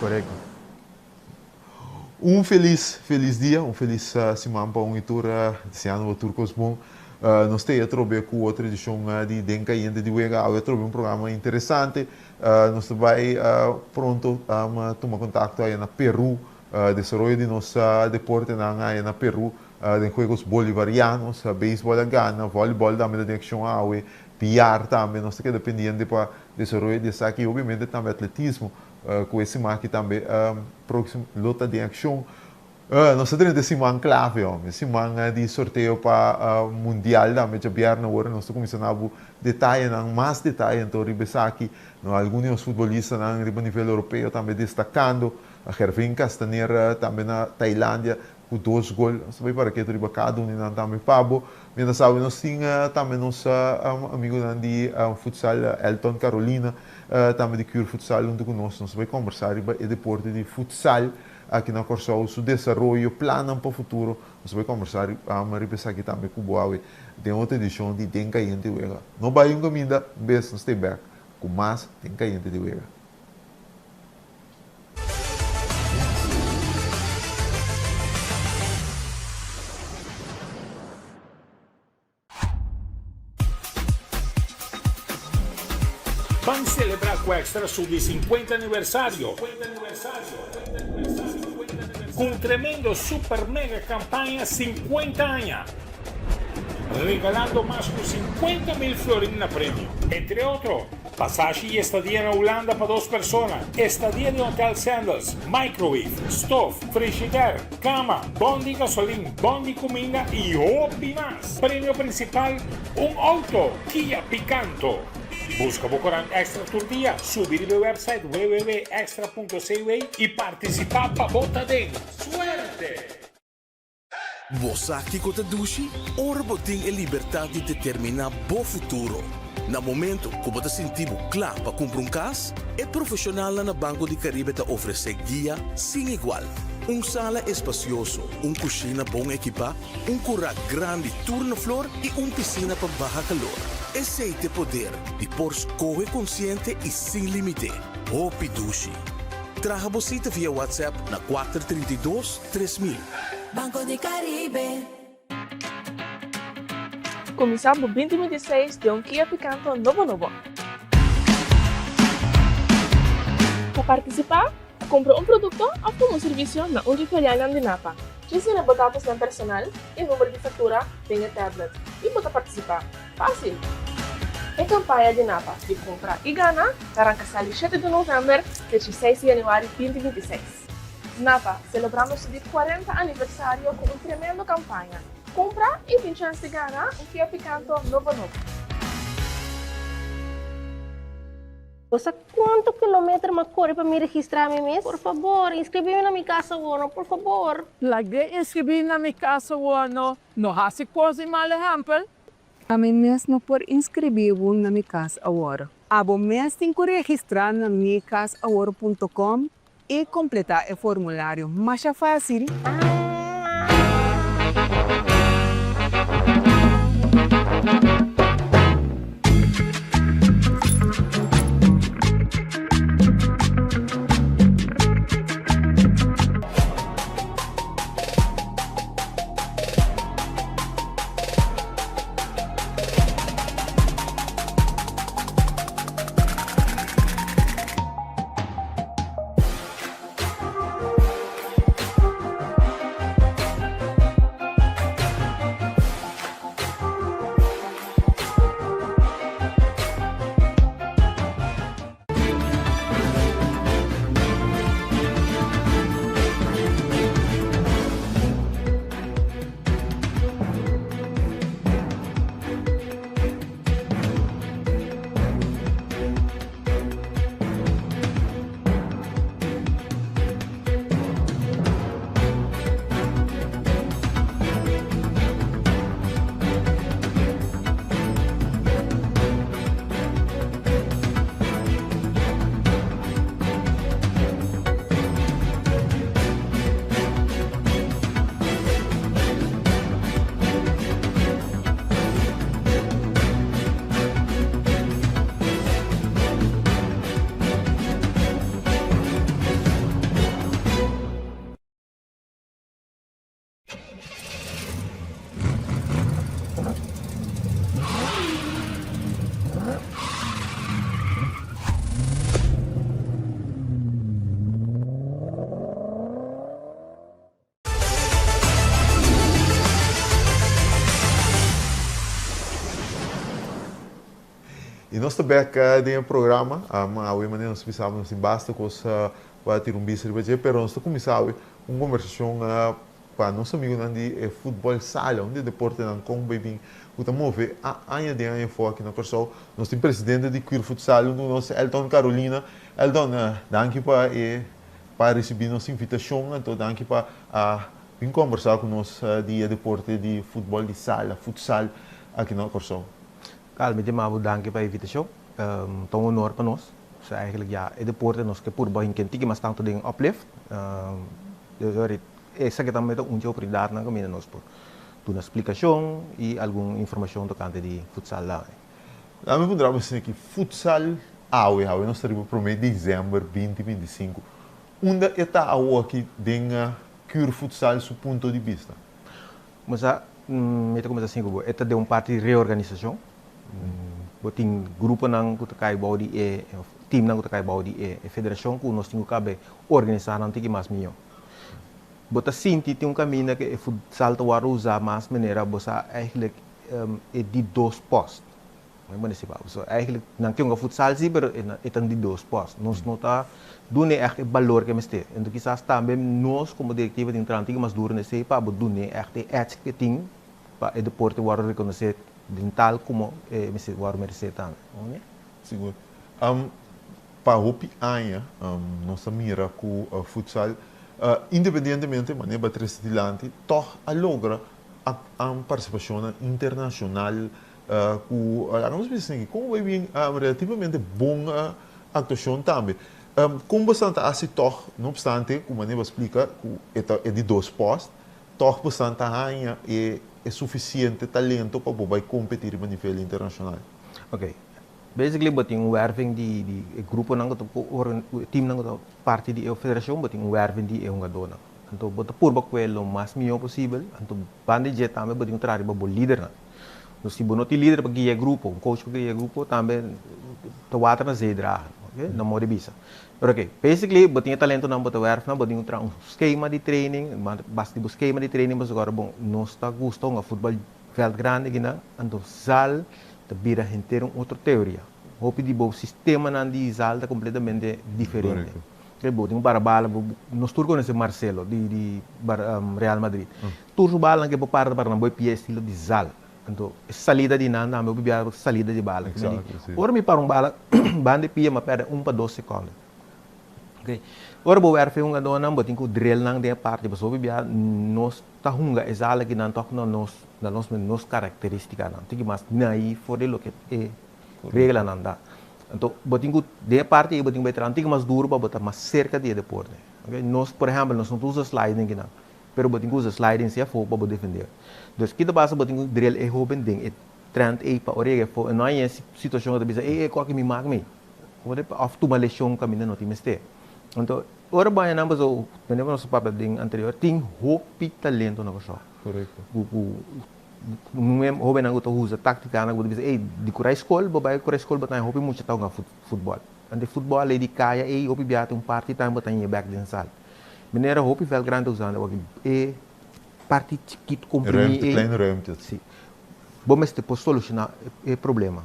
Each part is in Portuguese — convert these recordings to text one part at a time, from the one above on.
correto. Feliz dia, feliz semana para um tour desse ano, o Tour Cosmon. Nós temos trouxe com outra edição de Denka e de Wega, eu trouxe um programa interessante. Nós vai pronto a tomar contato aí na Peru, desenvolvimento de nosso deporte na Peru, de jogos bolivarianos, beisebol da Gana, voleibol também da action aue, PR também, nós estamos dependendo para desenvolver desse aqui, obviamente também atletismo, com esse marco também próximo luta de action. Nós temos esse man clave, esse man de sorteio para o mundial também já biar na hora, nós estamos começando a detalhe, mais detalhe então ribesa aqui, alguns futebolistas a nível europeu também destacando, a Gervin Castanheira também na Tailândia com 2 gols, nós vai para que riba cada um também pabo, mas sabe nós temos também nosso amigo de futsal Elton Carolina, também de Cure Futsal junto conosco, nós vai conversar sobre o deporte de futsal aqui na Corsol, o desenvolvimento, plano para o futuro. Nós vamos conversar aqui também com o Boawe, de outra edição de Denka e de Wega. Não vai um caminho, best no stay back, com mais Denka e de Wega. Vamos celebrar com o Extra Sub 50 aniversário. Com um tremendo super mega campanha 50 anos. Regalando mais de 50.000 florins na prêmio. Entre outros, passagem e estadia na Holanda para 2 pessoas. Estadia de Hotel Sandals, microwave, stove, frigideira, cama, bom de gasolina, bom de comida e hobby mais. Prêmio principal, um auto Kia Picanto. Busca Bocoran Extra Tour Dia, subir ao website www.extra.cua e participar para botar dentro. Suerte! Você aqui com a Dushi, ora tem a liberdade de determinar o futuro. No momento que você sentir claro para comprar casa, é profissional na Banco de Caribe te oferece guia sem igual. Sala espacioso, cozinha bom equipada, curral grande turno-flor e piscina para baixo calor. Esse é o poder de por escolha consciente e sem limite. Hopi Dushi. Traga você via WhatsApp na 432-3000. Banco de Caribe. Começamos 2026 de Kia Picanto novo. Para participar, compra um produto ou como serviço na Uniferiana de Napa. Ensina botar a seu personal e número de fatura tem a tablet e pode participar. Fácil! É campanha de Napa de compra e gana arranca 7 de novembro até 6 de janeiro de 2026. Napa, celebramos o 40 aniversário com uma tremenda campanha. Compra e tem chance de ganhar Kia Picanto novo. Você quanto quilômetro me corre para me registrar mês? Por favor, inscreve-me na minha casa agora, por favor. Lagi inscrever na minha casa agora, não há se coisa mal exemplo. A mim mesmo por inscrever na minha casa agora. Abo mesmo tem que registrar na minhacasagora.com e completar o formulário. Mas é fácil. E nós também tem um programa, a maneira nós pensamos não basta coisa para ter bicho de pero nós começamos uma conversação para nosso amigo de futebol sala, onde deporte não com bem o move a anya de anya for aqui na Corsol. Nós temos presidente de Queer Futsal, nós Elton Carolina. Elton, danke para receber nossa invitação, então danke para vir conversar com nós de deporte de futebol de sala, futsal aqui na Corsol. Calma, de maar dank para a invitação. Então, um honor para nós. Dus eigenlijk ja, het deporte nós que por baixo quem mas tanto ding uplift. Essa que também é uma oportunidade na caminho nós por uma explicação e alguma informação tocante de futsal lá. A mim poderá dizer que futsal nós estaremos para o mês de dezembro 2025. Onde está aqui dentro Queer Futsal do ponto de vista? Mas eu começo assim, esta é uma parte de reorganização. Tem grupo nang kutakai body team nang kutakai body federação que nós temos que organizar não tem que mais melhor. Bota sinti tem caminho que futsal to usar mais maneira bosa eigenlijk de dois postos. Mas municipal. So eigenlijk não tem um futsal sim, pero de dois postos. Nós não tá dune echt valor que meste. Então quizás também nós como diretiva de entrante mas duro nesse para dune echt etiketing para deporte war reconhecer dental como me war merece também. Seguro. Para hopi anya nossa mira com futsal independentemente maneira batrastilante toch logra a participação internacional com vamos dizer como vai bem relativamente boa atuação também. Como bastante assim toch, não obstante, como a Neva explica, é de dois postos, toch bastante anya é suficiente talento para poder competir a nível internacional. Ok. Basically, tem werving de grupo o team nang parte de federação, tem werving de jogador. Então, bota por bacuelo o mais melhor possível. Então, bande de também tem trabalho para líder. Então, se não tem líder para guiar grupo, coach para guiar grupo, também to water na zedra, ok? Na modo bisa. Ok. Basically, tem talento não bota werv, não tem um esquema de training, basta do esquema de training, mas agora bom, nós está gostando a futebol veld grande aqui na, então zal te vira inteiro outra teoria. O pedido sistema não de zal está completamente diferente. Tem um barabala, nós turcos nesse Marcelo de Real Madrid. Turco bala que para não boi pie estilo de zal. Então, salida de nada, eu bebia salida de bala. Ora me para bala, bande pia mas perde 1 para 2 segundos. Okay. Ora vou ver um gado não, botin com drill nang de parte, mas ouvi bia nós tá hunga exala que não toca nos características não. Tem que mais naí fora lo que é regra não dá. Então botin com de parte e botin betra tem que mais duro para botar mais cerca de deporte. Okay. Nós, por exemplo, nós não usa sliding não, pero botin usa sliding se for para defender. Dus kita basa botin com drill é hoben ding, é trend é para orega for não é situação de bisa qual que me marca me. Como of tu uma lesão caminhando não tem mestre. Então, ora bem, não mas o menino nosso papel ding anterior tem hopi talento na coisa. Correto. O mesmo hopi não gosta usa tática, não gosta dizer, de curar escola, babai curar escola, botar hopi muito tal na futebol. Ande futebol é de caia, hopi biata parte time botar em back densal. Menino hopi vel grande usando, o parte chiquito comprimido. Kleine ruimte. Sim. Bom, mas depois solucionar o problema.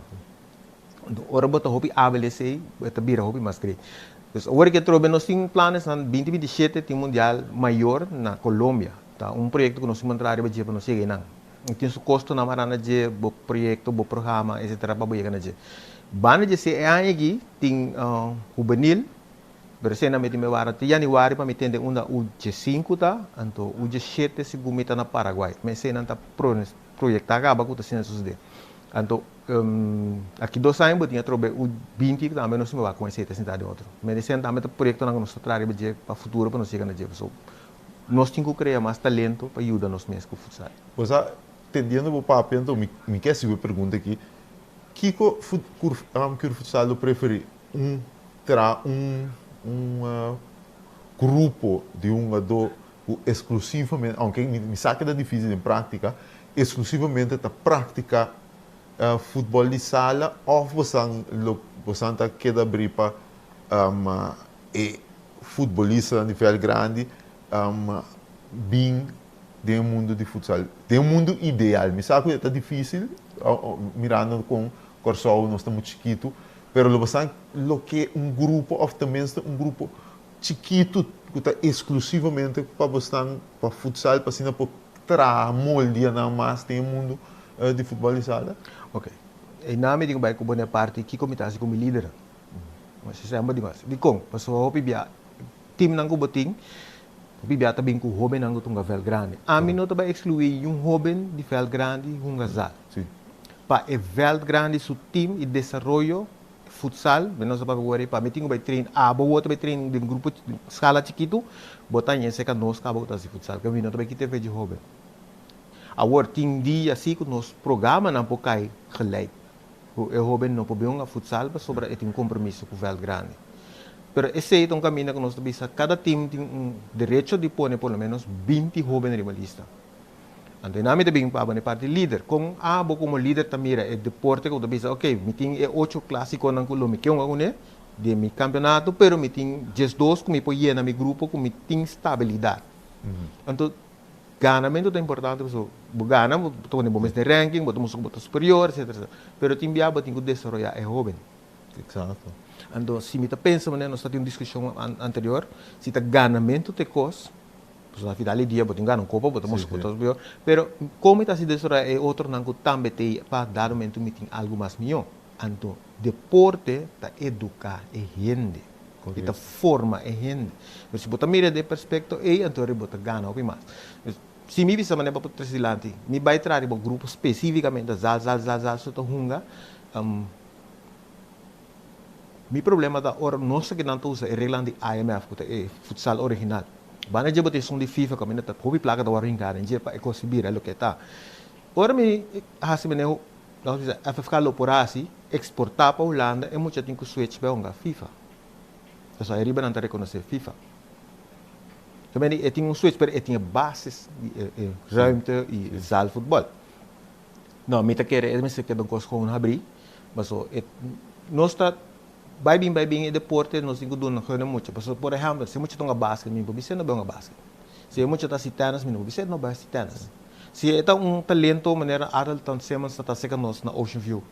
Ora botar hopi ABLC, botar bira hopi mais grande. Dus agora que trouxe nós temos planos na 2027 tem mundial maior na Colômbia, tá? Projeto que nós vamos entrar para nós chegar não. Tem seu custo na marana de projeto, programa, etc. para boiar na de. Bana de se aqui tem juvenil, bersena me tem agora de januário para me tende uma U5 tá, então U7 se gumita na Paraguai. Mas se não tá projeto acaba com tá suceder. Então aqui 2 anos tinha trouxe o 20 que também nós vamos conhecer essa cidade outro. Mas também o projeto não nos traz para futuro para nós chegar na jeito. Nós temos que criar mais talento para ajudar nós mesmos com o futsal. Você entendendo o papel, então me quer se pergunta aqui, que o futsal prefere grupo de jogador exclusivamente, aunque me sabe que é difícil em prática, exclusivamente para praticar futebol de sala ou você queda abrir para futebolista a nível grande bem de mundo de futsal. De mundo ideal. Me sabe que é difícil mirando com Corsol nós estamos muito chiquito, pero lo que grupo, ou também grupo chiquito, que está exclusivamente para futsal, para assim, para tramoldia na mais tem mundo de futebol de sala. Ok. E na medida que vai com a parte que comitê como líder. Mas isso é uma de nós. De como? Passou a pibia, time não boting, pibia também com o jovem não tunga vel grande. A mim não vai excluir jovem de vel grande um gazal. Sim. Para o vel grande su time e desenvolvimento futsal, nós vamos agora para meeting vai treinar, outro vai treinar de grupo de escala chiquito, botar em esse que nós acabamos de futsal, que nós também que teve de jovem. Agora tem dia assim que nós programa não pode cair gelijk. O jovem não pode jogar futsal, mas sobre tem compromisso com o vel grande. Pero esse é um caminho que nós temos. Cada time tem direito de pôr pelo menos 20 jovens rivalistas. Então, nós também para a parte líder. Como líder também é deporte que eu penso, ok, me tem 8 clássicos na Colômbia, que é um de meu campeonato, pero me tem 2 que me põe na meu grupo, que me tem estabilidade. Então, ganamento é importante, porque gana, estou no momento de ranking, botamos um superior, etc. Pero tem que tem que desenvolver é jovem. Exato. Então, se me pensa, nós temos uma discussão anterior, se o ganamento te custa, na final dia botin ganam copa, botamos superior, pero como está se desenvolver é outro não que também tem para dar momento meeting algo mais melhor. Então, deporte está educar a gente, está forma a gente. Mas se botar mira de perspectiva, então botar gana o que mais. Se me visa maneira para trasilante, me vai trazer um grupo especificamente zal, so to hunga. Mi problema da hora nossa que não usa é regra de IMF, que é futsal original. Bana je bote de FIFA kami na hobi placa da waring karan je pa ekosibir lo que tá. Ora me hasi meneu da FFK lo porasi exportar para Holanda é muito tem que switch para a FIFA. Então aí riba não tá reconhecer FIFA. Também tem switch para tem bases ruimte e zaal futebol. Não, me tá querer é me se que não cos com abrir, mas nós está vai bem e deporte nós temos que dar muito. Por exemplo, se muito tonga basquete, me você não vai basquete. Se muito tá tenis, me você não vai tenis. Se é talento maneira Arnold tan semos tá seca nós na Ocean View.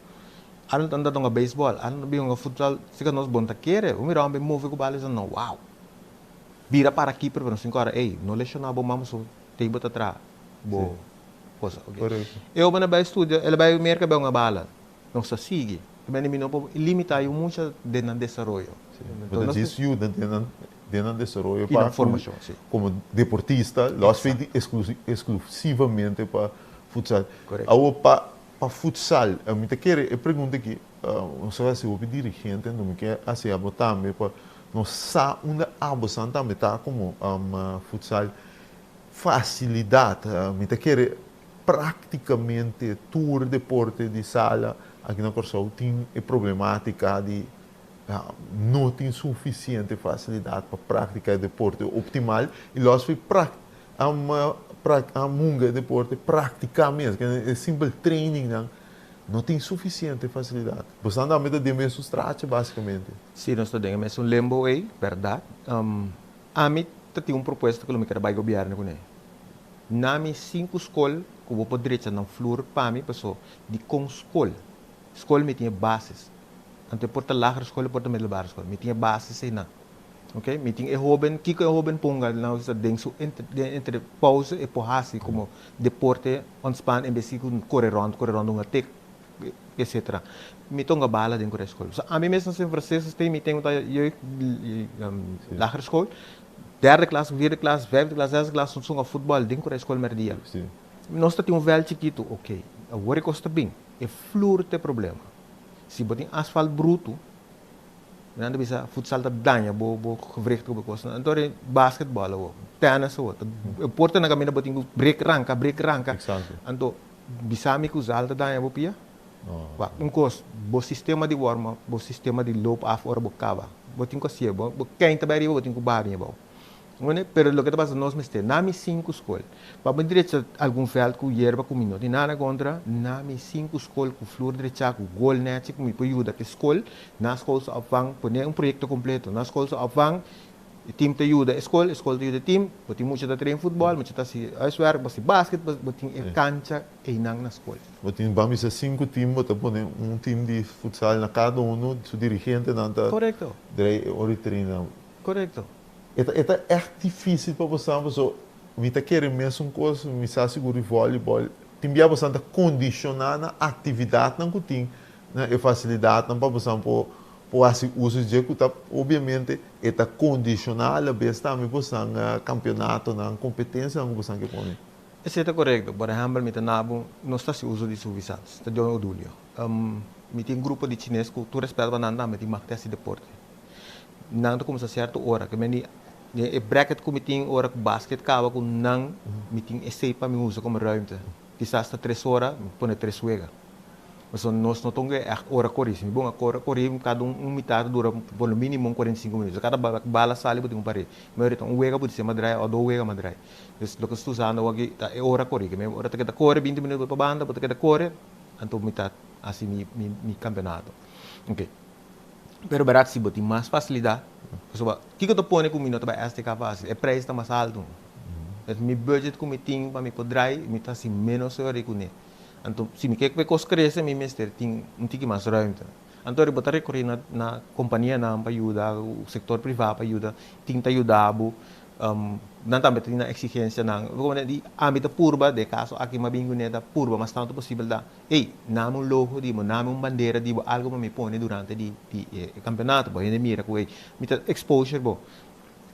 Arnold anda tonga baseball, Arnold bem futsal, seca nós bom tá querer. O miro bem move com balas não. Wow. Vira para aqui para nós agora, não lecionar bom mamos tem bota atrás. Bo. Coisa, ok. Eu vou na estúdio, ela vai merca bem uma bala. Não se sigue. Também não pode limitar muito de desenvolvimento. Mas isso ajuda de desenvolvimento para formação, como deportista, nós fez exclusivamente para futsal. Correto. Para futsal, eu me quero perguntar aqui, não sei se o dirigente não me quer assim também para nós sa uma abusan também tá como futsal facilidade, me quero praticamente tour deporte de sala aqui na Corsol tem a problemática de não tem suficiente facilidade para praticar deporte optimal e nós foi a munga deporte praticar mesmo, que é simples training não tem suficiente facilidade. Você anda a meter de mesmo estrate basicamente. Sim, nós temos um lembo aí, verdade. A mim tem proposta que eu me quero vai governo com ele. Na minha 5 escolas que eu vou direito na flor para mim pessoal de com escola. Escola me tinha bases. Ante porta lager escola, porta middelbare escola. Me tinha bases aí na. Ok? Me tinha jovem, kiko jovem ponga na usa denso entre pausa e porrasi como deporte, ontspan em vez de correr round um atek, etc. Me tonga bala dentro da escola. So, a mim mesmo sem francês tem me tenho lager escola. 3e classe, 4e classe, 5e classe, 6e classe, são futebol dentro da escola merdia. Nós temos um velho chiquito, ok. Agora custa bem. É flor tem problema. Se botem asfalto bruto, não bisa futsal tá danha, bo gevrek ko costa. Então é basquetebol, tennis o. Porta na caminho botem break ranka. Então bisa me usar tá danha bo pia. Cos, bo sistema de warm, bo sistema de loop af or bo cava. Botem ko sia bo quem tá bem botem ko barinha bo. Pero lo que pasa nós mestre, na mi 5 escolas. Para direito algum fel com hierba com minuto e nada contra, na mi 5 escolas com flor direita com gol net com me ajuda que escola, na escola só vão poner projeto completo, na escola só vão O time te ajuda a escola te ajuda o time, botem muito da treino futebol, muito da se huiswerk, botem basket, botem cancha e nang na escola. Botem vamos a 5 times, botem time de futsal na cada su dirigente nanta. Correcto. Treina. Correcto. É echt difícil para você, so, me tá querendo mesmo coisa, me está seguro voleibol. Tem bia bastante condicionar na atividade não que tem, né? E facilidade não para você por assim uso de que obviamente é condicionar a besta também você campeonato na competência não você que põe. Isso é correto. Por exemplo, me tanabo não está se uso de suvisado, está de odulho. Me tem grupo de chineses que tu respeita nada, me tem marca esse deporte. Não como certa hora que me e bracket que me tem hora que basquete acaba com não me tem esse para me usa como ruimte. Quizás está 3 horas, me põe 3 juega. Mas nós não temos hora correr. Se me bom a correr, cada metade dura por no mínimo 45 minutos. Cada bala sai para um parede. Mas então juega pode ser madrai ou 2 juega madrai. Então, o que estou usando aqui é hora correr. Que hora tem que correr 20 minutos para banda, pode que correr, então metade assim mi campeonato. Ok. Pero barato se botar mais facilidade. O que eu estou pondo com minuto para este fácil? É preço está mais alto. Mi budget que me tenho para me poder me está assim menos hora que nem. Então, se me quer que coisa cresça, me mestre tem mais ruimte. Então, eu botar recorrer na companhia para ajudar, o setor privado para ajudar, tem que ajudar, não também tem na exigência, como de âmbito purba, de caso aqui me bingo neta purba, mas tanto possível da, namo logo, dibo, namo bandeira, dibo, algo me põe durante di campeonato, bo, ele mira com me exposure, bo.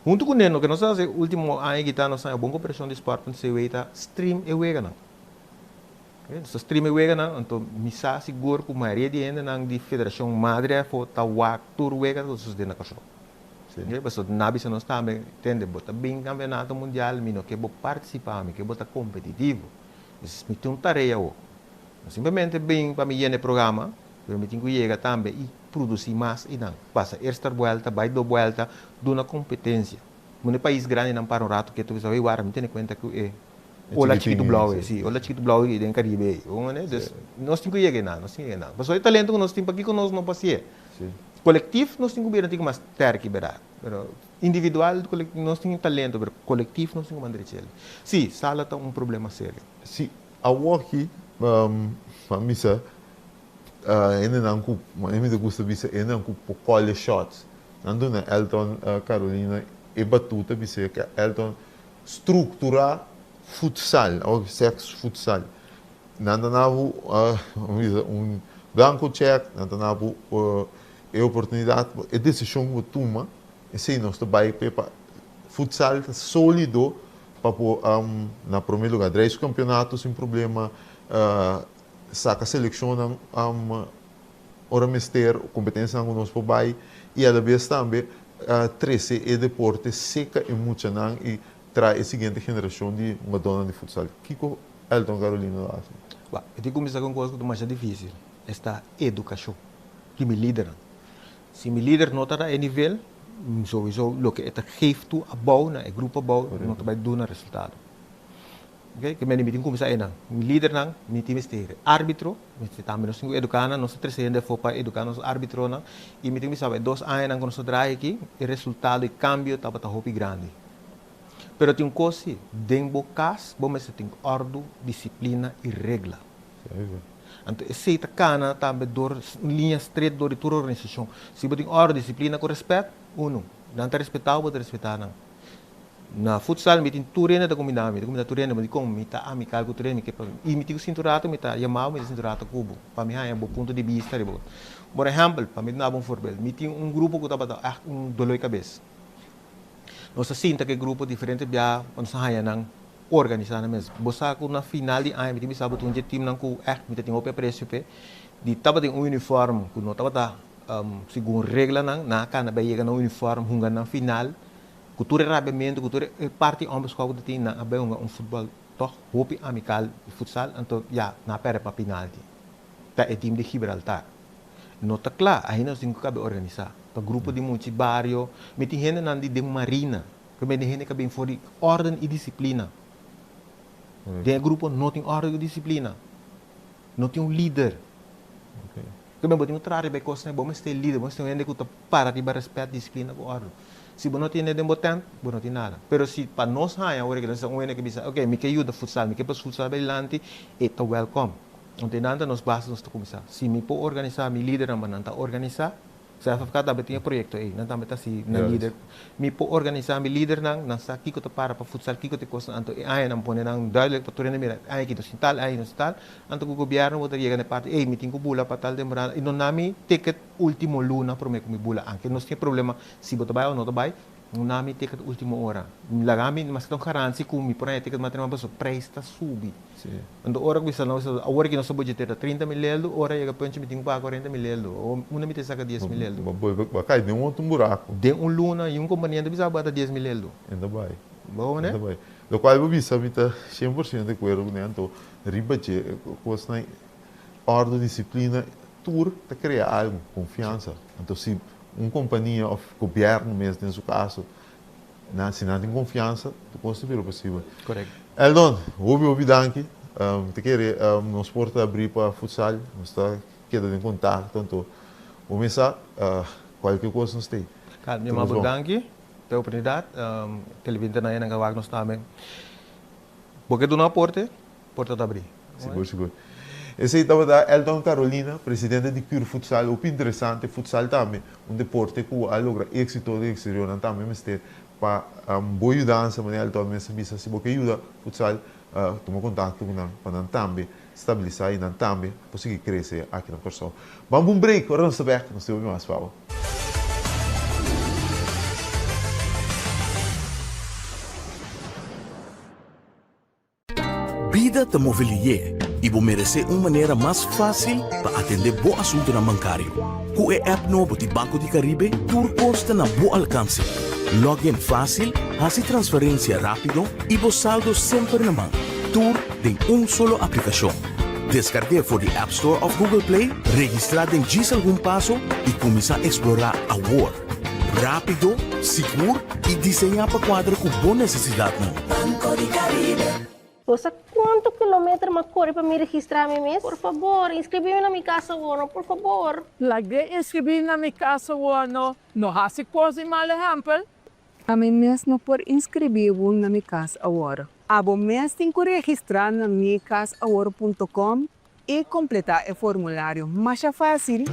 Junto com ele, que nós fazemos, último ano que está, nós temos uma boa cooperação de esporte, nós temos stream e wega, não. So stream wega na então misa seguro que a maioria de gente nang di federação madre for tawak tour wega dos de na kaso. Okay, basta nabi sa nós também entende bota bem campeonato mundial mino que bo participar que bota competitivo. Isso me tem uma tarefa o. Simplesmente bem para mim no programa, pero me tenho que chegar também e produzir mais e não. Passa esta volta, vai do volta, do na competência. No país grande não para um rato que tu vai agora me tem conta que é Olha Chiquito Blau, sim. Olha Chiquito Blau e den Caribe. Nós temos que chegar nada, nós temos que chegar. Mas o talento que nós temos aqui conosco não passa. Coletivo nós temos que ver mais ter que ver. Individual nós temos talento, mas coletivo nós temos que manter ele. Sim, sala está problema sério. Sim, a aqui, para mim, ainda não cupo, ainda gosto de ver, ainda não cupo colhe shots. Não é Elton Carolina e batuta, bisa que Elton estruturar futsal, ou sexo futsal. Nanda nabu blanco check, nanda nabu oportunidade, a decisão que toma, e se nós trabalhamos para futsal sólido para na primeiro lugar, 3 campeonatos sem problema, saca seleção hora mister, competência no nosso país e a vez também 13 é deporte seca e muito não e traz a seguinte geração de uma dona de futsal. O que Elton Carolina faz? Eu tenho que começar com coisa mais difícil. Esta educação que me lidera. Se me líder não está a nível, sowieso o que het geeft toe a bouw na grupo bouw não vai dar resultado. Okay, que me tenho que começar aí não. Me líder não, me tem que árbitro, me também nós temos que educar nós trazendo for para educar nós árbitro não e me tem que saber 2 anos não nós traz aqui o resultado e cambio tá para hopi grande. Pero tem coisa, dentro cas, bom mas tem ordem, disciplina e regra. Então, esse cana também door linha estreita door toda a organização. Se você tem ordem, disciplina com respeito, não está respeitado, pode respeitar não. Na futsal, me tem turena da comunidade, turena, mas como me tá amical com turena, e me tem cinturato, me tá chamado, me cinturato cubo. Para mim é um ponto de vista, por exemplo, para mim não é um formal. Me tem grupo que estava dolor de cabeça. Nós sinta que grupo diferente já quando saia não organizar mesmo. Você com na final de ano, me tem sabe um time não com me tem o preço de tava tem uniforme, que não tava segundo regra não, na cana vai chegar no uniforme, hunga na final. Cultura rapidamente, cultura parte ambos qual que tem na abe futebol toch hopi amical futsal, então já na pera para penalti. Tá é time de Gibraltar. Não tá claro, aí nós temos que organizar. Para grupo de muitos bairro, me tem gente não de marina, que me tem gente que vem for ordem e disciplina. Tem grupo não tem ordem e disciplina, não tem líder. Que me botem trabalhar bem coisa, bom mas tem líder, mas tem gente que tá para de respeito, disciplina com ordem. Se você não tem nada importante, você não tem nada. Pero se para nós agora que nós estamos que diz, ok, me que ajuda futsal, me que para futsal adelante, é welcome. Não tem nada, nós basta nós começar. Se me pode organizar, me líder não está organizar, se eu ficar também tem projeto aí, não também tá se na líder, me pode organizar, me líder não está aqui que eu para futsal, aqui que eu costa, então aí não põe não duidelijk para tornar mira, aí que tu tal, aí não tal, então o governo vai chegar na parte, ei, me tem que bula para tal demorada, e não nami ticket último luna para me bula, anche não tem problema se você vai ou não vai. Nami ticket última hora. Lagami mas tão garanti kung mi porém ticket material mas o preço está subi. Sim. Ando hora que não a hora que nosso budget era 30 mil euros, hora chega para me tem para 40 mil euros. Ou uma me tem saca 10 mil euros. Vai cair de um outro buraco. De luna e companhia de bisa bata 10 mil euros. Ainda vai. Bom, né? Ainda vai. Do qual eu vi sabe tá 100% de acordo né então ribache coisa na ordem disciplina tour tá criar algo confiança. Então se companhia ou governo mesmo, nesse caso, se não tem confiança, tu consegue ver o possível. Correto. Eldon, ouvi danke. Te querer, nós porta abrir para futsal, nós está querendo em contato, então, começar, qualquer coisa nós tem. Cara, minha mãe danke, pela oportunidade, televisão na ena gawag nós também. Porque do na porta está abrir. Seguro. Esse estava da Eldon Carolina, presidente de Cure Futsal, o interessante futsal também, um deporte que logra êxito de exterior também, mas tem para boa mudança, mas Eldon me sabe se você ajuda futsal, toma contato com nós para também estabilizar e também conseguir crescer aqui na pessoa. Vamos break, agora nós estamos nós temos mais favor. Vida te mobilier e vou merecer uma maneira mais fácil para atender bom assunto na bancário. Com a app novo de Banco de Caribe, tudo consta na bom alcance. Login fácil, fazer transferência rápido e o saldo sempre na mão. Tudo em solo aplicação. Descargue for the App Store of Google Play, registrar em diz algum passo e começar a explorar a world. Rápido, seguro e desenhar para quadro com boa necessidade. Banco de Caribe. Você quanto quilômetro me corre para me registrar mês? Por favor, inscreve-me na minha casa, Wono, por favor. Lagde inscrever na minha casa, Wono. No hasi coisa mal exemplo. A mim mesmo por inscrever na minha casa agora. A bom mês tem que registrar na minhacasaagora.com e completar o formulário. Mas é fácil.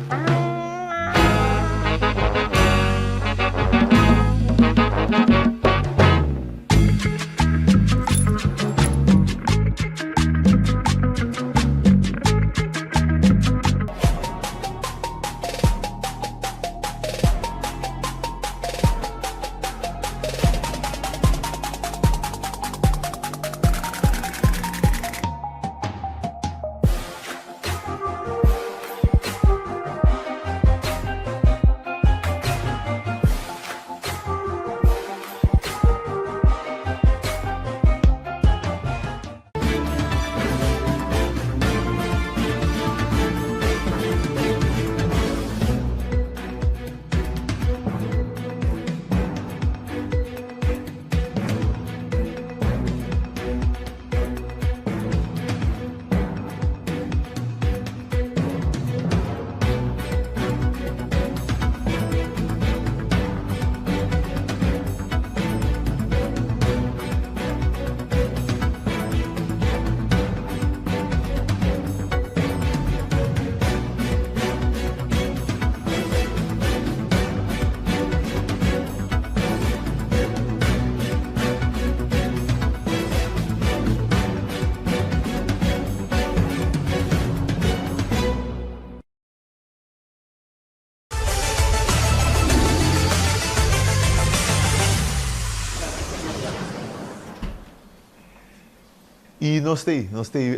E nós temos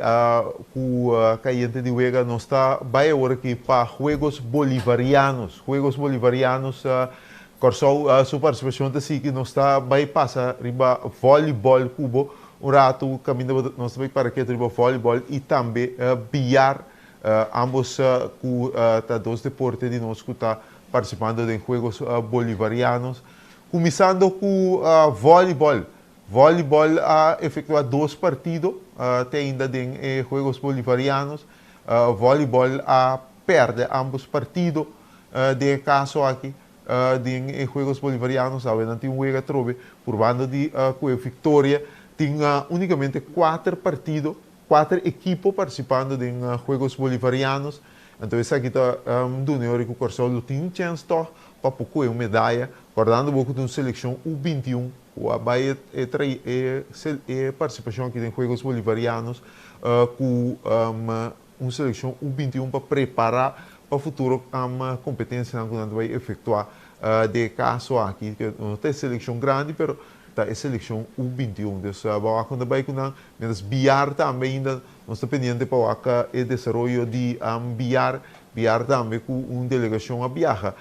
com a cliente de Uega, nós está vai agora aqui para Juegos Bolivarianos. Juegos Bolivarianos, corso a sua participação assim que nós está vai passar riba voleibol cubo, rato caminho nós vai para aqui riba voleibol e também bilhar, ambos com dois deportes de nós que está participando de Juegos Bolivarianos, começando com voleibol. Voleibol a efetuar 2 partidos, tem ainda em Juegos Bolivarianos. Voleibol a perde ambos partidos, de caso aqui, de Juegos Bolivarianos, a não tem um juega trobe por banda de Victoria, tinha unicamente 4 partidos, 4 equipos participando de Juegos Bolivarianos. Então, essa aqui está do Neori que o Corsol tem chance para pouco uma medalha, guardando um pouco de uma seleção U21, o Bahia é participação aqui em Juegos Bolivarianos, com uma seleção U21 para preparar para o futuro uma competência que nós vai efetuar de caso aqui, que não tem seleção grande, mas tá é seleção U21. Então, quando vai com nós BIAR também ainda nós estamos pendentes para o desenvolvimento de BIAR também com uma delegação a viajar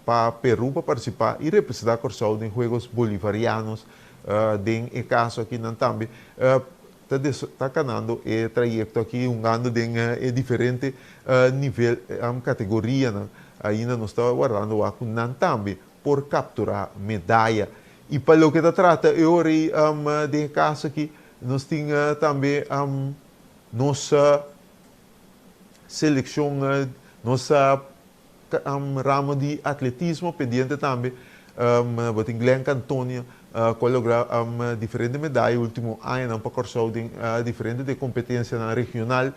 para Peru para participar e representar Corsol em Juegos Bolivarianos, em caso aqui também. Está ganhando o trajeto aqui, ano de diferente nível, categoria, ainda nós estamos guardando com também por capturar medalha. E para o que se trata, eu de caso aqui, nós temos também nossa seleção, nossa ramo de atletismo, pendente também, tem Glenn Cantonia, colocar diferentes medalhas, último ano para Corsol, diferentes de competência regional,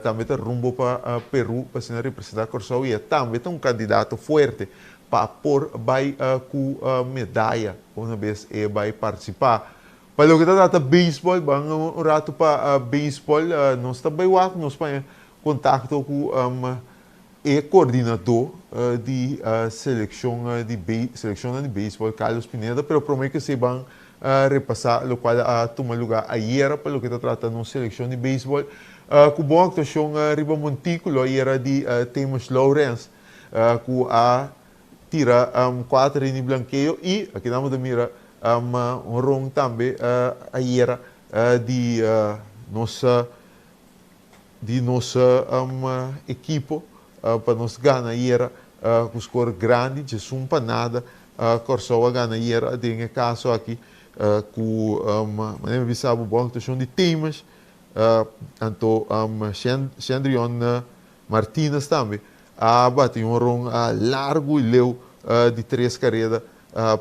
também está rumbo para Peru, para ser representar Corsol, e também tem um candidato forte para vai com medalha, uma vez vai participar. Para o que trata beisebol, um rato para beisebol, nós também nós temos contato com o coordenador de seleção de beisebol, Carlos Pineda, mas prometo que se vão repassar, o qual toma lugar ayer, para o que trata de uma seleção de beisebol, com boa actuação Riba Montículo, era de Temus Lawrence, com a tira 4 em blanqueio e aqui damos de mira um rong também ayer de nossa equipe para nos ganhar ayer com score grande de sumpa nada Corsol a ganhar ayer de caso aqui com maneira visava boa situação de temas então Xandrion Martínez também bate um rong largo e leu de 3 carreiras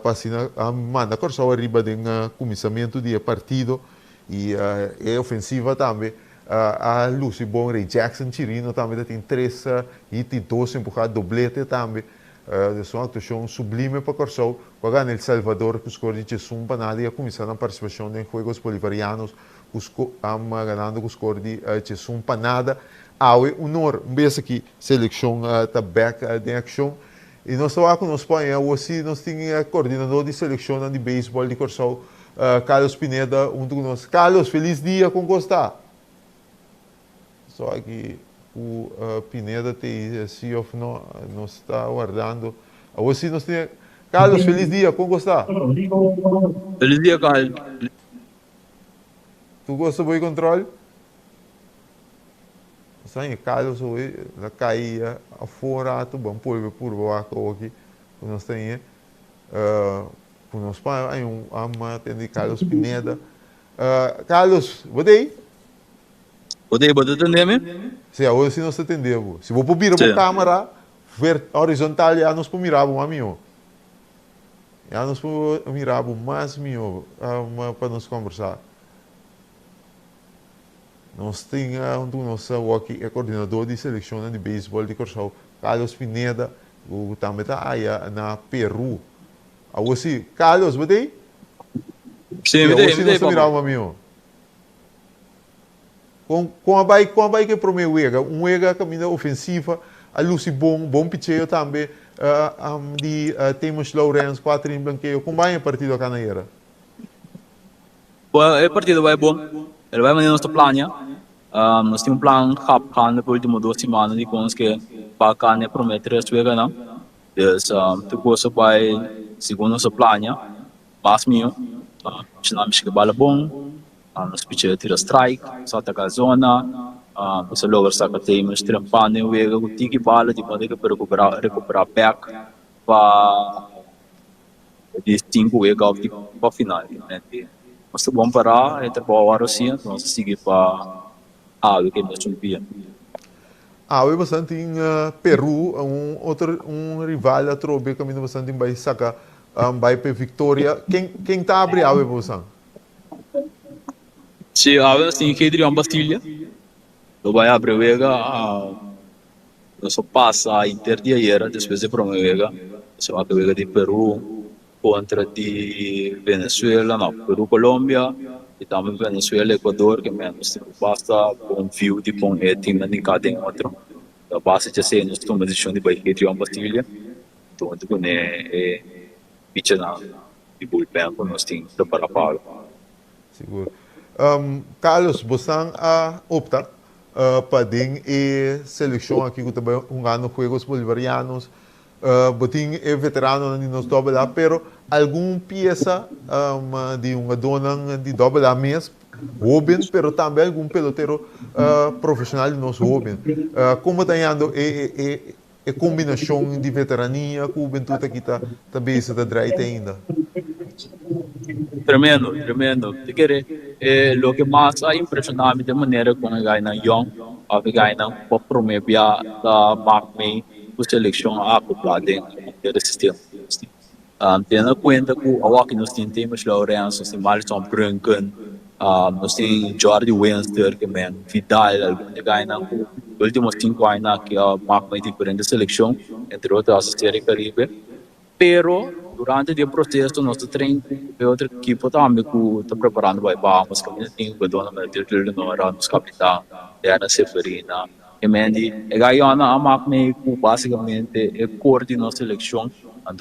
para manda Corsol arriba de começamento de partido e é ofensiva também a Lucy Bon Ray Jackson Chirino também tem 3 e 2 empurrar doblete também de uma atuação sublime para Corsol com a El Salvador que score de sumpa nada e a começar a participação em Juegos Bolivarianos ganhando com o score de sumpa nada. Honor, vez aqui, seleção está back em ação. E nós estamos com nós Espanha, hoje nós temos coordenador de seleção de beisebol de Corsol, Carlos Pineda, junto com nós. Carlos, feliz dia, como está? Só que o Pineda tem CEO, nós está aguardando. Hoje nós temos. Carlos, feliz dia, como está? Feliz dia, Carlos. Tu gosta do controle? Sai Carlos hoje, na caía fora, tu bom por baixo aqui, nós temos, nós pai tem Carlos Pineda, Carlos, botei? Botei atender-me? Sim, hoje nós atendemos. Se vou pôr a câmera horizontal, já nós miramos a mim, já nós miramos mais mim, para nos conversar. Nós temos aqui o coordenador de seleção de beisebol de Corsol, Carlos Pineda, que também está aí na Peru. Assim, Carlos, botei? Sim, botei, nós miramos a mim. Com a bike que promete um ega caminho ofensiva, a Lucy bom picheio também, de Temus Lawrence, 4 em blanqueio. Como vai a partida a Canaíra? A partida vai bom. Ele vai manter nosso plano. Nós temos um plano rápido para últimas 2 semanas de conseguir para a prometer a sua ganhar. Então, tu gosta vai segundo nosso plano, mas meu, nós chega bala bom, nós pitcher tira strike, só ataca a zona, você logo saca temos trampando o ego, o tiki bala de maneira para recuperar back para de 5 ego para final. Mas é bom parar, entre boa hora assim, nós seguir para algo que nós subia. Há bastante em Peru, um rival a trobe caminho bastante em Baixaca, vai para Victoria. Quem está abre a você? Se há assim que Adriano Bastilha, lo vai abrir vega, só passa a Inter de ayer, depois de Promevega, se vai vega de Peru contra de Venezuela, não, Peru, Colômbia, e também Venezuela, Equador, que menos basta com fio de com time na cada outro. A base já sei nos tomamos decisão de vai Adriano Bastilha, então tu né pitcha na de bullpen com nós tem para pago. Seguro. Carlos, você opta para a seleção aqui que também ano Juegos Bolivarianos, botin é veterano de nos dobrar, pero alguma peça de uma dona de dobrar mesmo, jovem, pero também algum pelotero profissional de nós jovem. Como está indo a combinação de veterania com o juventude que está também se direita ainda? Tremendo, tremendo. Te querer, lo que mais a impressionante de maneira como a gaina young, a gaina por prometer da marca com seleção acoplada dentro do sistema. Tendo em conta que o aqui nós temos Lourenço, nós temos Alisson Brunken, nós temos Jordi Wenster, que é Vidal, alguma gaina últimos 5 anos que a marca diferente seleção, entre outras a série Caribe, pero durante o processo nosso treino outra equipe também que está preparando vai vamos que tem que dona mas ele não era nos capitão era Severina e mendi e Gaiana a máquina que basicamente é coordenar a seleção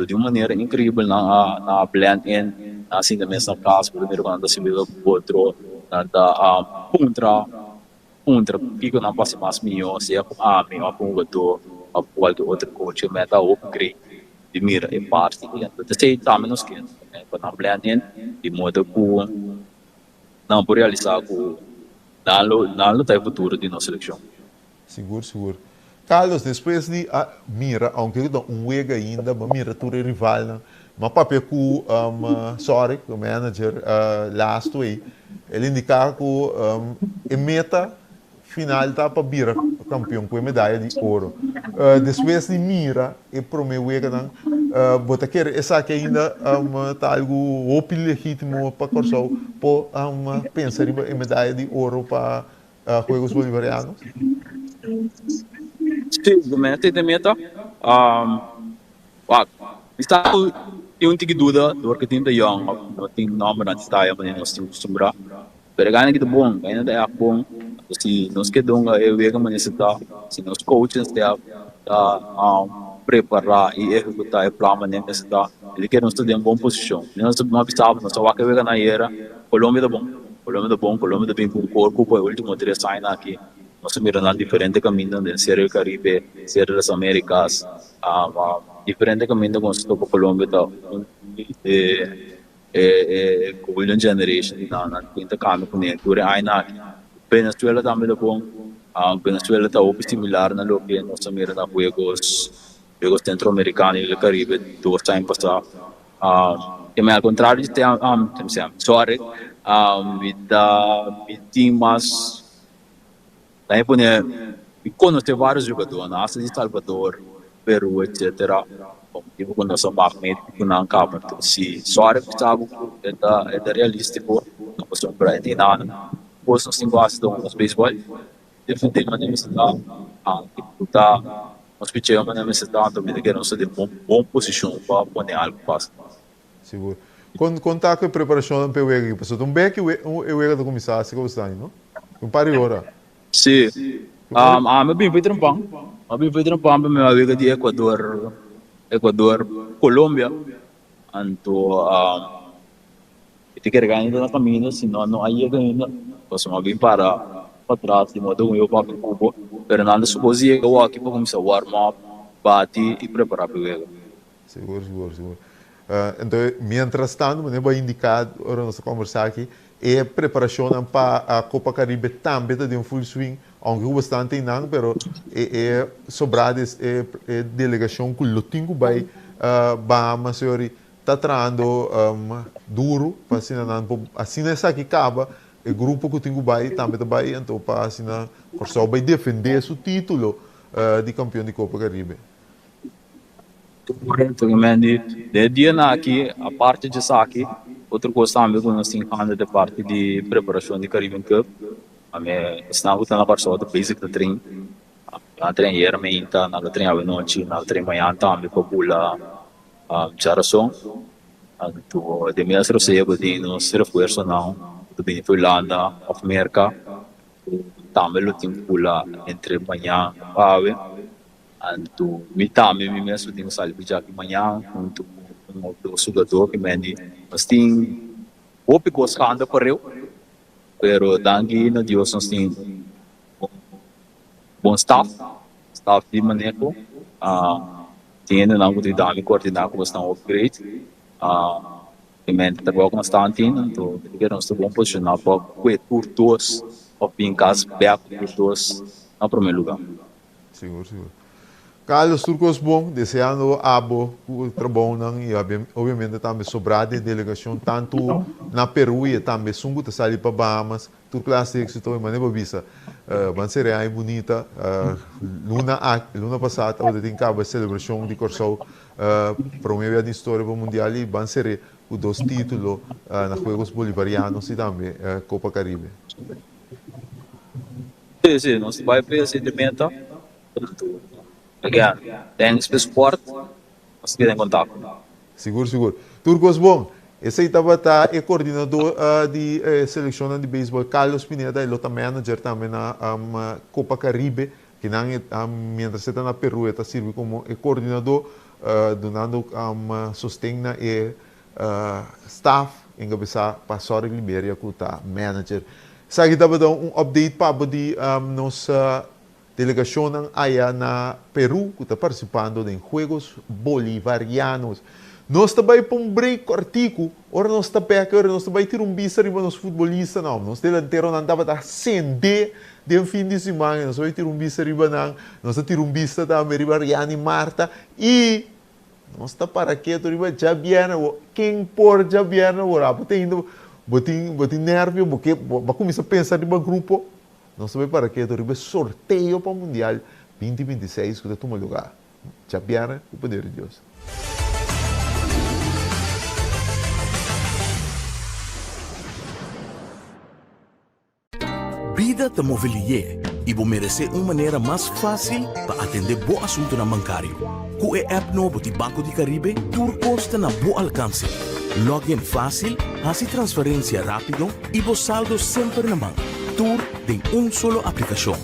de uma maneira incrível na blend in assim da mesma classe primeiro quando se viu outro da contra que não passa mais melhor se é com a minha com o outro coach meta upgrade de mira e parte de sei também nos que para blend de modo que não por realizar o não tem futuro de nossa seleção. Seguro. Carlos, depois de mira, aunque um wega ainda, mas mira tu rival, mas papel com sorry, o manager last way, ele indica que a meta final tá para vira campeão com a medalha de ouro. Depois de mira, e pro meu wega não, bota quer essa que ainda tá algo open legítimo para corso, por pensar em medalha de ouro para Juegos Bolivarianos. Sim, de meta, está eu tenho dúvida do que tem de young, não tem nome na história, mas nós temos que lembrar. Pero que bom, ainda é bom. Se nós queremos eu vejo mas se nós coaches preparar e executar o plano necessário, ele quer nos ter uma boa posição. Nós não precisamos, nós só vai na era, Colômbia é bom, Colômbia bem com o corpo, o último 3 anos aqui. Nós mirando diferentes caminhos de ser o Caribe, ser das Américas, diferentes caminhos com o Colômbia golden generation na quinta caminho com ele. Dure aina Venezuela também é bom. Venezuela está muito similar na lo que nós mirando na Juegos Centro-Americanos e Caribe 2 anos passados. E ao contrário de sorry, tem mais daí e conhece vários jogadores, nasce de Salvador, Peru, etc. Tipo quando nós somos que não acaba, se só é sabe é realístico, não posso para entender nada. Pois nós temos do beisebol, defender uma necessidade, nós pitchamos uma necessidade também que nós temos bom posição para pôr algo fácil. Seguro. Quando com a preparação para o equipe, você tem bem que o equipe do começar, se gostar, não? Um par de horas. Sim. Eu vim para um meu amigo de Equador, Colômbia, então eu quero ganhar na caminho, senão não aí ainda, posso vir para trás de modo eu para o cubo, Fernando suposia que eu aqui para começar o warm-up, bate e preparar para o jogo. Seguro. Então, mientras tanto, eu vou indicar, agora nós conversar aqui, é a preparação para a Copa Caribe também de full swing, aunque bastante não, pero é sobrado é delegação que o tingo vai Bahamas está trazendo duro para assim essa que acaba o grupo que tingo vai também vai então para assim vai defender seu título de campeão de Copa Caribe. Correto, Mendy. De dia na aqui, a parte de saque, outra coisa também que nós temos da parte de preparação de Caribbean Cup. A minha está na parte da basic da treino. Na treino era meio na treino à noite, na treino manhã também para pula geração. Então, de minha recebo de nos reforço não, do bem foi Holanda, América. Também lo tem pula entre manhã e então, me mesmo tenho salido já que manhã, do jogador que me diz, mas tem pouco coisa anda para eu, pero dangue na Deus nós tem bom staff de manejo, tem ainda não de dar me coordenar como estão upgrade, e me trabalho com bastante, então que nós estamos bom posicionado para por todos, para em casa back por todos no primeiro lugar. Seguro. Carlos Turcos bom, desejando abo o trabalho e obviamente também sobrar de delegação tanto na Peru e também sungo te sair para Bahamas, tur classe êxito e maneira visa, vai ser aí bonita, luna passada onde tem cabo a celebração de Corsol, promoveu a história para o mundial e vai ser os dois títulos na Juegos Bolivarianos e também Copa Caribe. Sim, nós vai fazer de meta. Again, thanks for support. Nós queremos contato. Seguro. Turcos bom. Esse aí estava o coordenador de seleção de beisebol, Carlos Pineda, ele é manager também na Copa Caribe, que não mientras está na Peru, está serve como coordenador, donando sustenta e staff em cabeça para Liberia, que está manager. Sabe que estava dando update para de nossa delegação aí na Peru, que está participando em Juegos Bolivarianos. Nós também para um break cortico, ora nós também tirar bisa riba nos futbolistas, não. Nós delanteiro não dava dar acender de fim de semana, nós vamos tirar bisa riba não, nós tirar bisa também riba Rihanna e Marta, e nós está para quieto riba já viene, quem por já viene, ora, botem nervio, porque vai começar a pensar riba grupo. Nós também para que eu sorteio para o Mundial 2026 que toma lugar. Já viene o poder de Deus. Vida te mobilier e vou merecer uma maneira mais fácil para atender bom assunto na bancário. Com a app novo de Banco de Caribe, Turcos está na bom alcance. Login fácil, hace transferência rápido e vos saldo sempre na mão. Tur tem solo aplicação.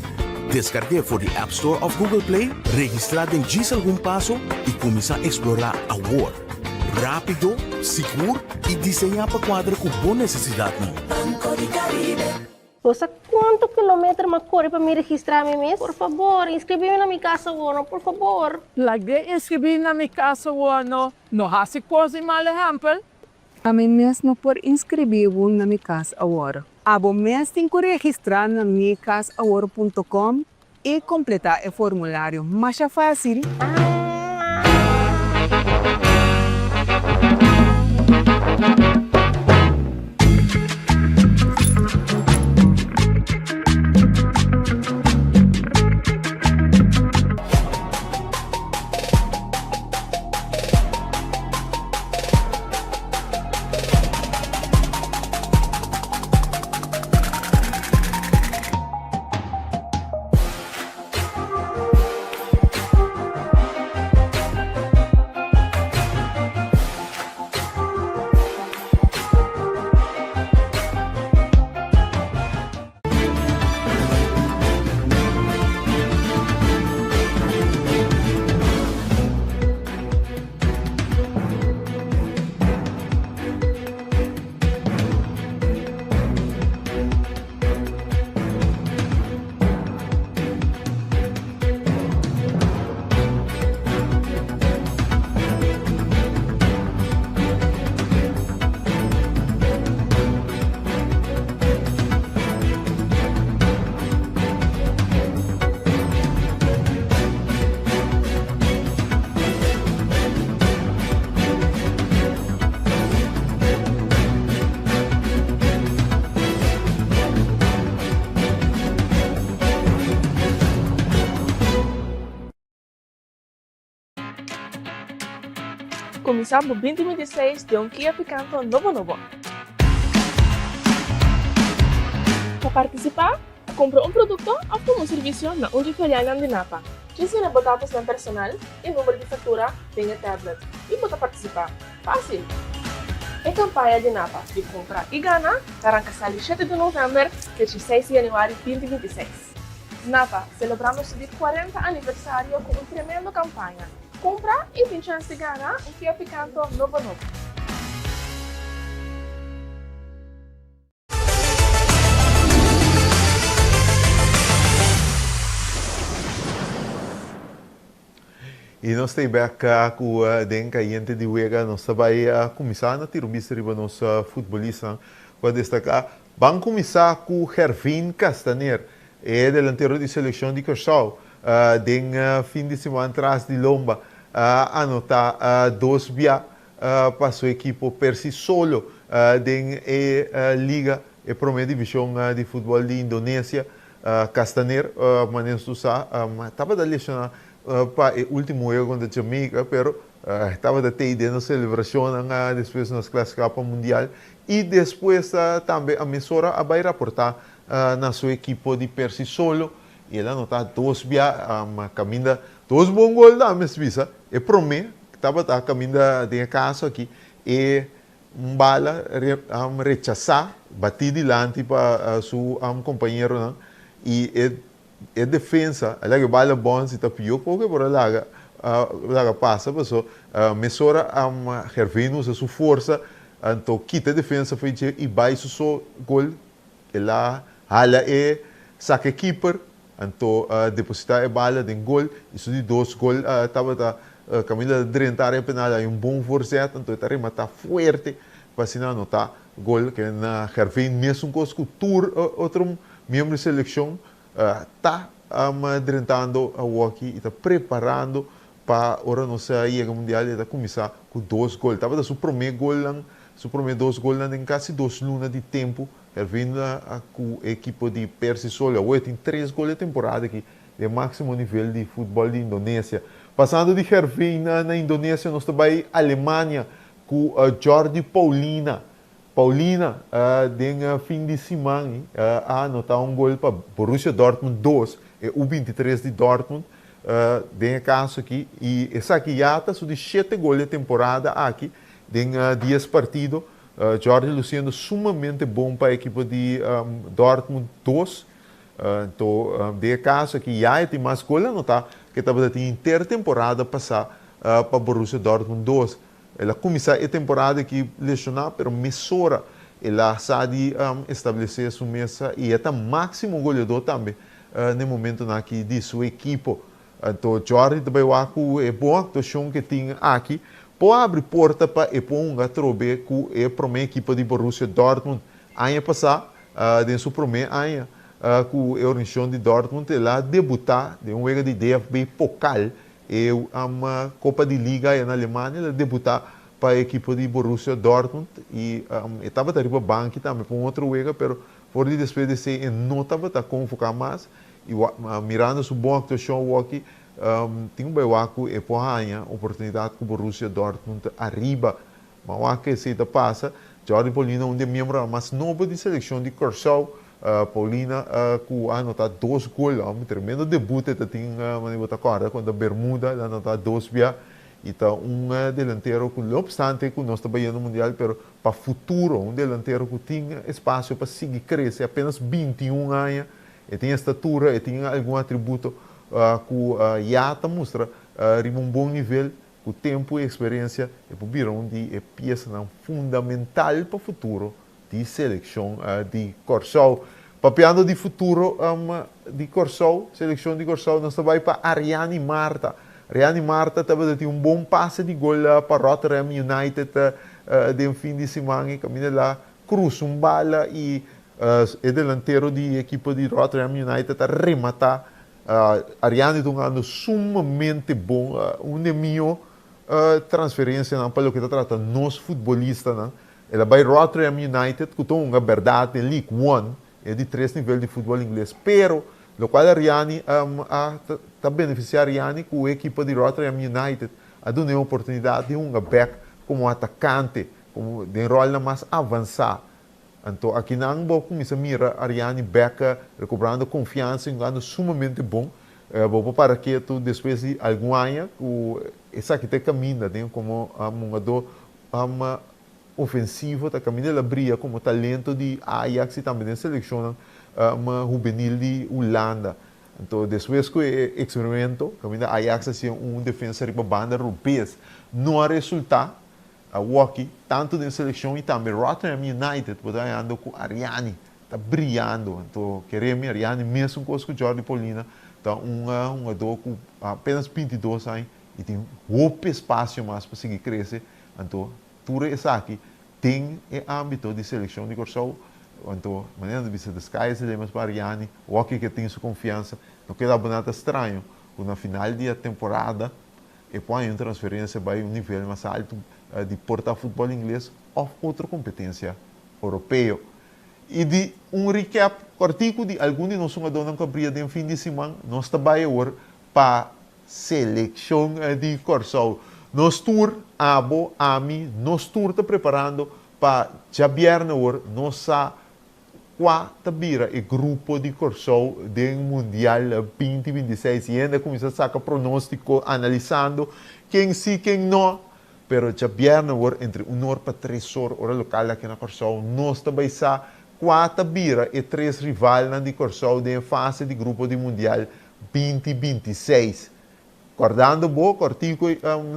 Descargue for the App Store of Google Play, registrar em diz algum passo e começar a explorar a world. Rápido, seguro e desenhar para quadro com boa necessidade. Banco de Caribe. Você quanto quilômetro me corre para me registrar mês? Por favor, inscreve-me na minha casa, Wono, por favor. Lagde inscrever na minha casa, Wono. No hasi coisa mal exemplo. A mim mesmo por inscrever na minha casa agora. Abo mês tem que registrar na minhacasagora.com e completar o formulário. Mais fácil. Começamos 2026 de Kia Picanto novo. Para participar, compra um produto ou como serviço na Feriana de Napa. Precisa botar dados personal e número de fatura em tablet e botar participar. Fácil! A campanha de Napa de compra e gana arranca 7 de novembro até 6 de janeiro de 2026. Napa, celebramos o 40 aniversário com uma tremenda campanha. Compra e tem chance de ganhar um Kia Picanto novo. E nós estamos aqui com a cliente de Uega, nós estamos começar a ter visto para os futebolistas. Para destacar, vamos começar com Hervin Castaner, delantero de seleção de Curaçao. Den fim de semana atrás de Lomba, anotar 2 via para a sua equipe per si solo, den Liga, a primeira divisão de futebol de Indonésia. Castaner, maneira de usar, estava a lecionar para o último jogo contra a Jamaica, pero estava a ter ideia na celebração depois nas classificações para o Mundial e depois também a emissora vai reportar na sua equipe de per si solo e ela anotou 2 via caminho 2 bons gols da Suíça e para mim estava a caminho de casa aqui e bala rechazar bater dilante para seu companheiro e a defesa, ela que bala bom se tapiou porque por lá passa, passou mesora Hervin usa sua força, então quita a defesa foi e vai seu gol, ela hala saque keeper, então depositar a bala de gol, isso de 2 gol estava Camila de rentar a penal aí bom força, então está rematar forte para se não anotar gol que na Hervin mesmo com o tour outro membro de seleção está adrentando a walkie e está preparando para a hora nossa Liga Mundial e está começar com 2 gols. Estava da seu primeiro gol, seu primeiro 2 gols em quase 2 lunas de tempo. Ele vem com a equipe de Percy Sola. Hoje tem 3 gols de temporada aqui, de máximo nível de futebol de Indonésia. Passando de Hervin na Indonésia, nós também Alemanha com Jordi Paulina. Paulina, den fim de semana, anotar gol para Borussia Dortmund 2, o 23 de Dortmund, den caso aqui, e essa aqui já está de 7 gols de temporada aqui, den 10 partidos, Jorge Luciano sumamente bom para a equipe de Dortmund 2, então, de caso aqui já tem mais gols a anotar, que estava a intertemporada passar para Borussia Dortmund 2. Ela começou a temporada que lesionou, mas mesora ela sabe estabelecer sua mesa e é o máximo goleador também no momento aqui de sua equipe. Então, Jorge também é boa atuação que tem aqui, pode abrir porta para a trobe com a primeira equipe de Borussia Dortmund. Ano passado, em sua primeira ano com a União de Dortmund, ela debutou em um jogo de DFB Pokal. A Copa de Liga na Alemanha, ela debutou para a equipe de Borussia Dortmund e estava a banco também para um outro jogo, mas por depois de ser não estava a convocar mais e mirando sua boa atuação aqui, tem um e por a oportunidade com o Borussia Dortmund arriba, mas que se passa, Jordi Paulina um membro mais novo de seleção de Curaçao. Paulina com anotado 2 gols, um tremendo debut que tem quando a Bermuda ela anotou 2 via e tá delantero com não obstante que nós trabalhando no mundial, pero para futuro delantero que tem espaço para seguir crescer, apenas 21 anos e tem estatura e tem algum atributo que já mostra bom nível, com tempo e experiência e viram de peça fundamental para o futuro de seleção de Curaçao. Papiando de futuro de Curaçao, seleção de Curaçao, nós vai para Ariane Marta. Ariane Marta estava a ter bom passe de gol para Rotterdam United de fim de semana, caminha lá, cruza bala e é delantero de equipe de Rotterdam United a rematar. Ariane tem ano sumamente bom, minha transferência para o que está tratando nós futebolistas. Ela vai Rotterdam United, que tem uma verdade em League One, é de 3 níveis de futebol inglês. Pero, o qual a Ariane está beneficiando a Ariane com a equipe de Rotterdam United, a dar uma oportunidade de um back como atacante, como de rol mais avançar. Então, aqui na Angbo, começa a mirar Ariane Beca recuperando confiança, um ano sumamente bom. Vou para que tu, depois de algum ano, essa aqui tem caminho, como um jogador ofensivo, está caminhando a brilha como talento de Ajax e também seleciona uma juvenil de Holanda. Então, depois que o experimento, caminho da Ajax assim defensor para a banda europeia, não há resultado. A Walkie, tanto na seleção e também Rotterdam United, está andando com Ariane, está brilhando. Então, queremos Ariane, mesmo com o Jordi Paulina, está um jogador com apenas 22 anos e tem pouco espaço mais para seguir crescer. Então, tudo isso aqui tem âmbito de seleção de Corsol. Então, maneira de vista das caixas, lemos para Ariane, Walkie que tem sua confiança, não queda nada estranho, na final da temporada, e põe uma transferência para um nível mais alto de portar futebol inglês ou outra competência europeia. E de recap cortico de alguns de nós jogadores que abria de fim de semana, nós trabalhamos para seleção de Corsol. Nós tour, abo, ami, nós tour está preparando para já viernes nós sa quatro bira e grupo de Corsol do Mundial 2026 e ainda começa a sacar pronóstico analisando quem sim, quem não. Pero já viernes entre 1 hora para 3 horas, hora local aqui na Corsol, nós também sa quatro bira e 3 rivais de Corsol de fase de grupo de Mundial 2026. Guardando bom, cortico,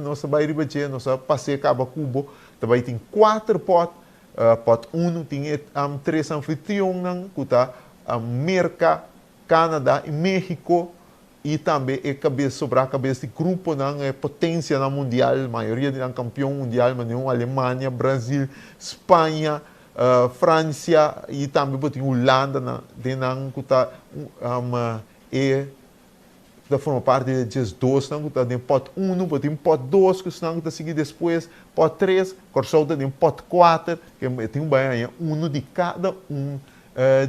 nós vai ribejar, nós passei cabo cubo, também tem 4 potes. Pot 1 tem 3 anfitriões, que está América, Canadá e México, e também sobre a cabeça de grupo, potência na mundial, a maioria de campeão mundial, mas Alemanha, Brasil, Espanha, França, e também tem Holanda, que está da forma parte de 2, que está em pot 1, tem pot 2, que está seguir depois, pot 3, Corsol tem pot 4, que tem um de cada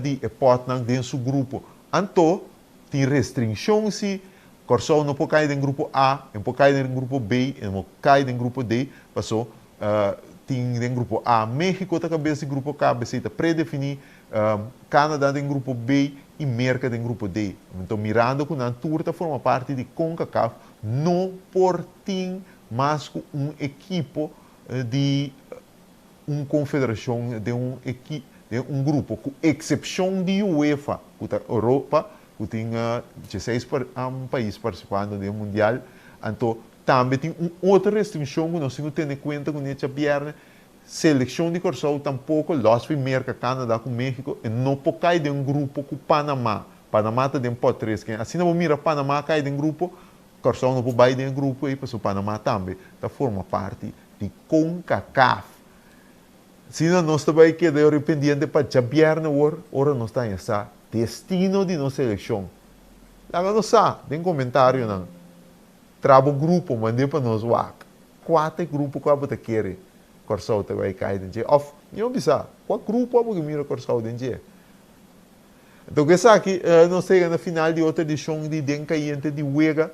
de pot dentro do grupo. Então, tem restrição se Corsol não pode cair em grupo A, não pode cair em grupo B, não pode cair em grupo D, passou, tem em grupo A, México está cabeça de grupo K, está predefinido, Canadá em grupo B, e América em grupo D. Então, mirando que a turta forma parte de CONCACAF, não por ter mais um equipo de uma confederação, de um grupo, com exceção de UEFA, que a Europa, que tem 16 países participando do Mundial. Então, também tem outra restrição que nós temos que ter em conta com essa viernes. Seleção de Corsol tampouco, Los América, Canadá com México, e não pode cair de um grupo com Panamá. Panamá está dentro de 3. Assim não mira Panamá cai de um grupo, Corsol não pode cair de um grupo, e o Panamá também. Então forma parte de CONCACAF. Se nós também quedamos arrependidos para já viernes, ora nós estamos essa destino de nossa seleção. Lá não sabe, tem comentário, não. Trabo grupo, mandei para nós, 4 grupos que você quer. Corsol também cai dentro. Of, não bisa. Qual grupo que mira Corsol dentro? Então, que isso aqui, nós chegamos na final de outra edição de Dencaiente de Uega.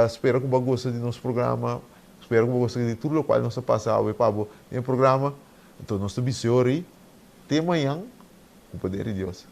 Espero que você goste do nosso programa. Espero que você goste de tudo o qual nós passamos no programa. Então, nós estamos até amanhã, com o poder de Deus.